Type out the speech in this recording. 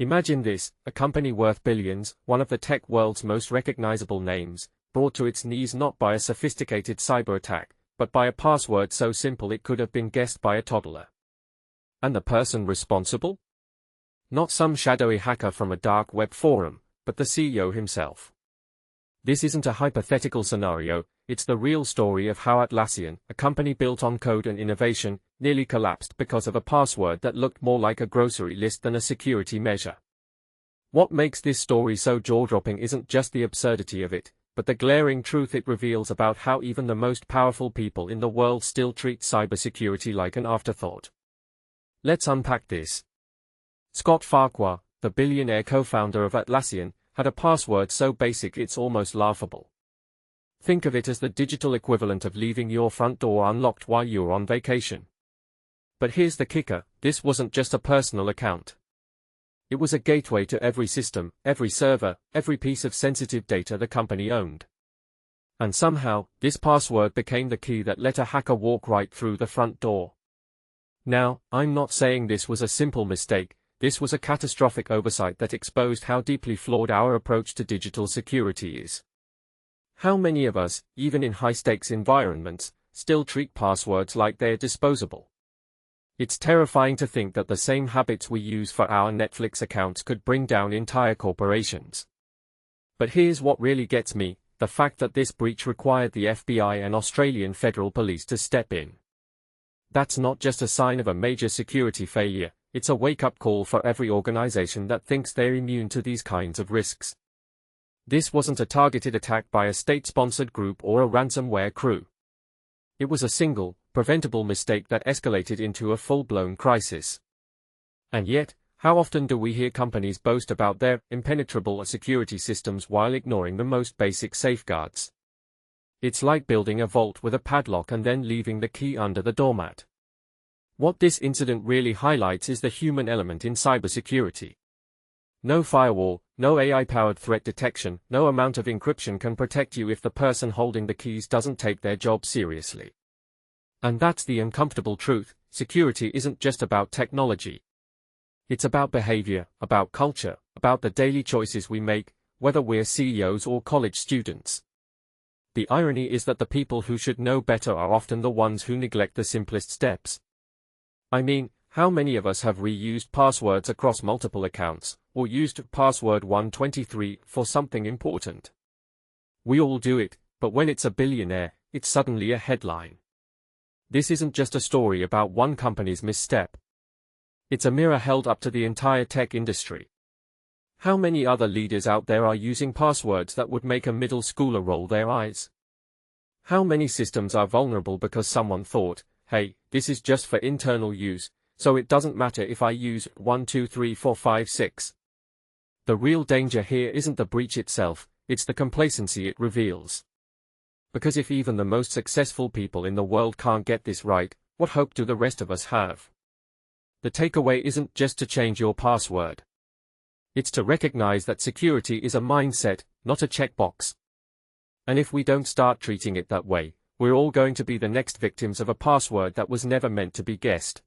Imagine this, a company worth billions, one of the tech world's most recognizable names, brought to its knees not by a sophisticated cyber attack, but by a password so simple it could have been guessed by a toddler. And the person responsible? Not some shadowy hacker from a dark web forum, but the CEO himself. This isn't a hypothetical scenario, it's the real story of how Atlassian, a company built on code and innovation, nearly collapsed because of a password that looked more like a grocery list than a security measure. What makes this story so jaw-dropping isn't just the absurdity of it, but the glaring truth it reveals about how even the most powerful people in the world still treat cybersecurity like an afterthought. Let's unpack this. Scott Farquhar, the billionaire co-founder of Atlassian, had a password so basic it's almost laughable. Think of it as the digital equivalent of leaving your front door unlocked while you're on vacation. But here's the kicker, this wasn't just a personal account. It was a gateway to every system, every server, every piece of sensitive data the company owned. And somehow, this password became the key that let a hacker walk right through the front door. Now, I'm not saying this was a simple mistake, this was a catastrophic oversight that exposed how deeply flawed our approach to digital security is. How many of us, even in high-stakes environments, still treat passwords like they're disposable? It's terrifying to think that the same habits we use for our Netflix accounts could bring down entire corporations. But here's what really gets me, the fact that this breach required the FBI and Australian Federal Police to step in. That's not just a sign of a major security failure, it's a wake-up call for every organization that thinks they're immune to these kinds of risks. This wasn't a targeted attack by a state-sponsored group or a ransomware crew. It was a single, preventable mistake that escalated into a full-blown crisis. And yet, how often do we hear companies boast about their impenetrable security systems while ignoring the most basic safeguards? It's like building a vault with a padlock and then leaving the key under the doormat. What this incident really highlights is the human element in cybersecurity. No firewall, no AI-powered threat detection, no amount of encryption can protect you if the person holding the keys doesn't take their job seriously. And that's the uncomfortable truth, security isn't just about technology. It's about behavior, about culture, about the daily choices we make, whether we're CEOs or college students. The irony is that the people who should know better are often the ones who neglect the simplest steps. I mean, how many of us have reused passwords across multiple accounts, or used password 123 for something important? We all do it, but when it's a billionaire, it's suddenly a headline. This isn't just a story about one company's misstep. It's a mirror held up to the entire tech industry. How many other leaders out there are using passwords that would make a middle schooler roll their eyes? How many systems are vulnerable because someone thought, hey, this is just for internal use, so it doesn't matter if I use 1, 2, 3, 4, 5, 6. The real danger here isn't the breach itself, it's the complacency it reveals. Because if even the most successful people in the world can't get this right, what hope do the rest of us have? The takeaway isn't just to change your password. It's to recognize that security is a mindset, not a checkbox. And if we don't start treating it that way, we're all going to be the next victims of a password that was never meant to be guessed.